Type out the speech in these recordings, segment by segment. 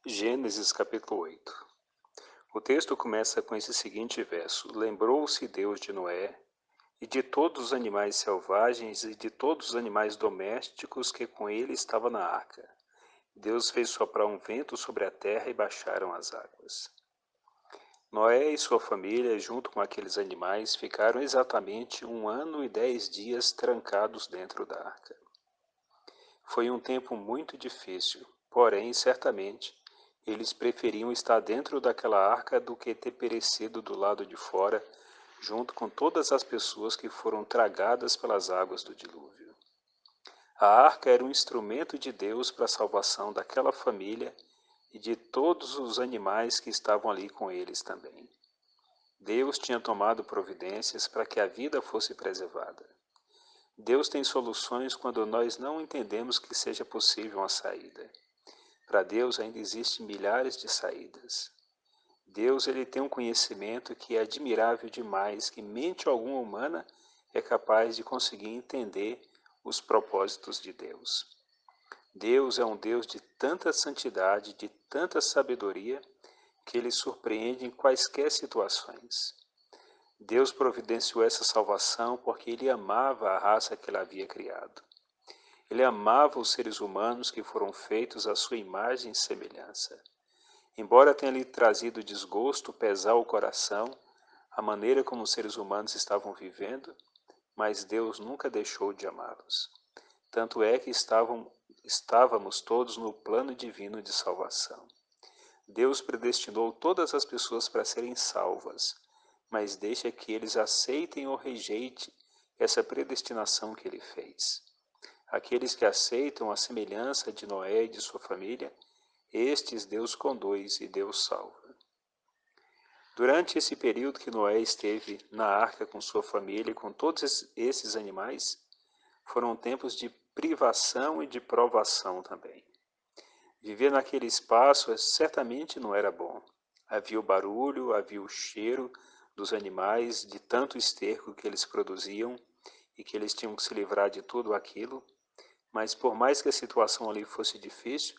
Gênesis capítulo 8. O texto começa com esse seguinte verso: Lembrou-se Deus de Noé e de todos os animais selvagens e de todos os animais domésticos que com ele estavam na arca. Deus fez soprar um vento sobre a terra e baixaram as águas. Noé e sua família, junto com aqueles animais, ficaram exatamente 1 ano e 10 dias trancados dentro da arca. Foi um tempo muito difícil, porém, certamente, eles preferiam estar dentro daquela arca do que ter perecido do lado de fora, junto com todas as pessoas que foram tragadas pelas águas do dilúvio. A arca era um instrumento de Deus para a salvação daquela família e de todos os animais que estavam ali com eles também. Deus tinha tomado providências para que a vida fosse preservada. Deus tem soluções quando nós não entendemos que seja possível uma saída. Para Deus ainda existem milhares de saídas. Deus ele tem um conhecimento que é admirável demais, que mente alguma humana é capaz de conseguir entender os propósitos de Deus. Deus é um Deus de tanta santidade, de tanta sabedoria, que ele surpreende em quaisquer situações. Deus providenciou essa salvação porque ele amava a raça que ele havia criado. Ele amava os seres humanos que foram feitos à sua imagem e semelhança. Embora tenha lhe trazido desgosto, pesar o coração, a maneira como os seres humanos estavam vivendo, mas Deus nunca deixou de amá-los. Tanto é que estávamos todos no plano divino de salvação. Deus predestinou todas as pessoas para serem salvas, mas deixa que eles aceitem ou rejeitem essa predestinação que ele fez. Aqueles que aceitam a semelhança de Noé e de sua família, estes Deus conduz e Deus salva. Durante esse período que Noé esteve na arca com sua família e com todos esses animais, foram tempos de privação e de provação também. Viver naquele espaço certamente não era bom. Havia o barulho, havia o cheiro dos animais, de tanto esterco que eles produziam e que eles tinham que se livrar de tudo aquilo. Mas por mais que a situação ali fosse difícil,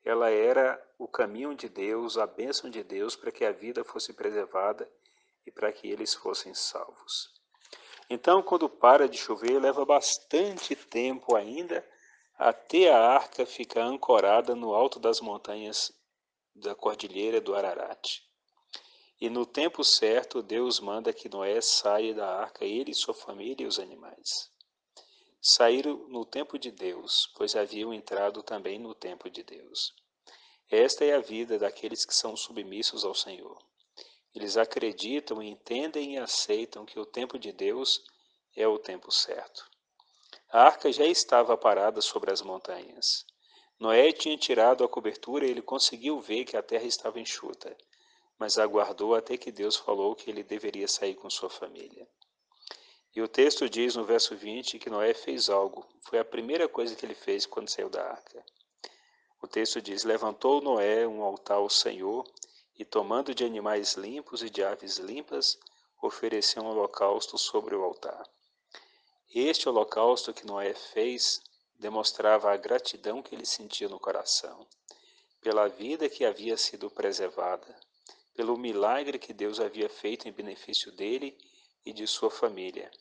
ela era o caminho de Deus, a bênção de Deus para que a vida fosse preservada e para que eles fossem salvos. Então, quando para de chover, leva bastante tempo ainda até a arca ficar ancorada no alto das montanhas da cordilheira do Ararat. E no tempo certo, Deus manda que Noé saia da arca, ele e sua família e os animais. Saíram no tempo de Deus, pois haviam entrado também no tempo de Deus. Esta é a vida daqueles que são submissos ao Senhor. Eles acreditam, entendem e aceitam que o tempo de Deus é o tempo certo. A arca já estava parada sobre as montanhas. Noé tinha tirado a cobertura e ele conseguiu ver que a terra estava enxuta, mas aguardou até que Deus falou que ele deveria sair com sua família. E o texto diz no verso 20 que Noé fez algo. Foi a primeira coisa que ele fez quando saiu da arca. O texto diz: Levantou Noé um altar ao Senhor e, tomando de animais limpos e de aves limpas, ofereceu um holocausto sobre o altar. Este holocausto que Noé fez demonstrava a gratidão que ele sentia no coração, pela vida que havia sido preservada, pelo milagre que Deus havia feito em benefício dele e de sua família,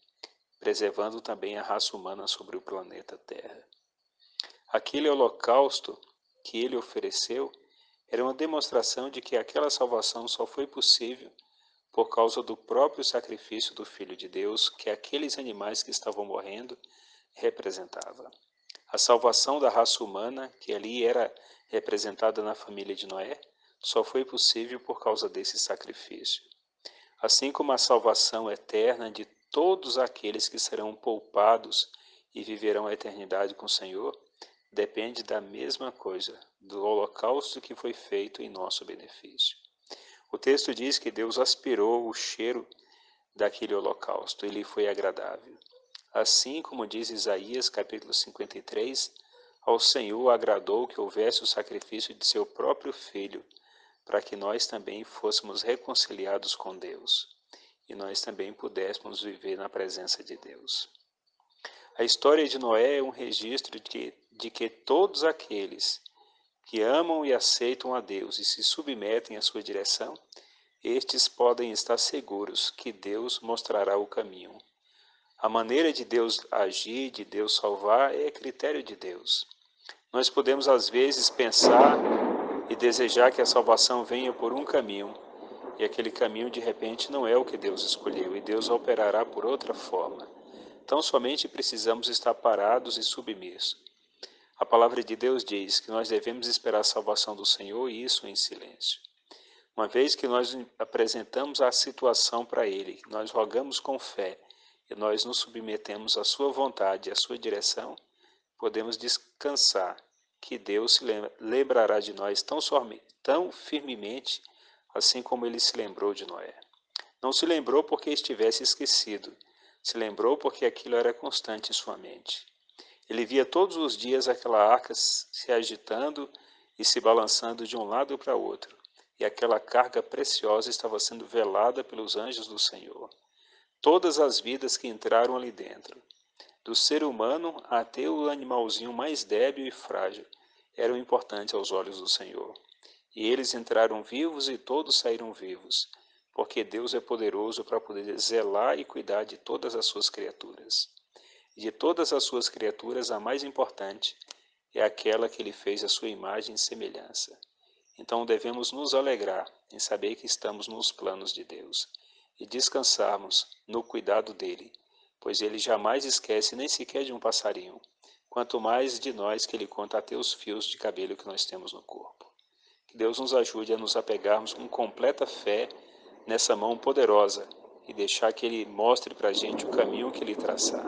preservando também a raça humana sobre o planeta Terra. Aquele holocausto que ele ofereceu era uma demonstração de que aquela salvação só foi possível por causa do próprio sacrifício do Filho de Deus que aqueles animais que estavam morrendo representava. A salvação da raça humana, que ali era representada na família de Noé, só foi possível por causa desse sacrifício. Assim como a salvação eterna de todos aqueles que serão poupados e viverão a eternidade com o Senhor, depende da mesma coisa, do holocausto que foi feito em nosso benefício. O texto diz que Deus aspirou o cheiro daquele holocausto, e lhe foi agradável. Assim como diz Isaías capítulo 53, ao Senhor agradou que houvesse o sacrifício de seu próprio Filho, para que nós também fôssemos reconciliados com Deus, e nós também pudéssemos viver na presença de Deus. A história de Noé é um registro de que todos aqueles que amam e aceitam a Deus e se submetem à sua direção, estes podem estar seguros que Deus mostrará o caminho. A maneira de Deus agir, de Deus salvar, é critério de Deus. Nós podemos às vezes pensar e desejar que a salvação venha por um caminho, e aquele caminho de repente não é o que Deus escolheu, e Deus operará por outra forma. Então somente precisamos estar parados e submissos. A palavra de Deus diz que nós devemos esperar a salvação do Senhor, e isso em silêncio. Uma vez que nós apresentamos a situação para Ele, nós rogamos com fé, e nós nos submetemos à sua vontade, à sua direção, podemos descansar que Deus se lembrará de nós tão firmemente, assim como Ele se lembrou de Noé. Não se lembrou porque estivesse esquecido, se lembrou porque aquilo era constante em sua mente. Ele via todos os dias aquela arca se agitando e se balançando de um lado para outro, e aquela carga preciosa estava sendo velada pelos anjos do Senhor. Todas as vidas que entraram ali dentro, do ser humano até o animalzinho mais débil e frágil, eram importantes aos olhos do Senhor. E eles entraram vivos e todos saíram vivos, porque Deus é poderoso para poder zelar e cuidar de todas as suas criaturas. De todas as suas criaturas, a mais importante é aquela que Ele fez à sua imagem e semelhança. Então devemos nos alegrar em saber que estamos nos planos de Deus e descansarmos no cuidado dEle, pois Ele jamais esquece nem sequer de um passarinho, quanto mais de nós que Ele conta até os fios de cabelo que nós temos no corpo. Que Deus nos ajude a nos apegarmos com completa fé nessa mão poderosa e deixar que Ele mostre para a gente o caminho que Ele traçar.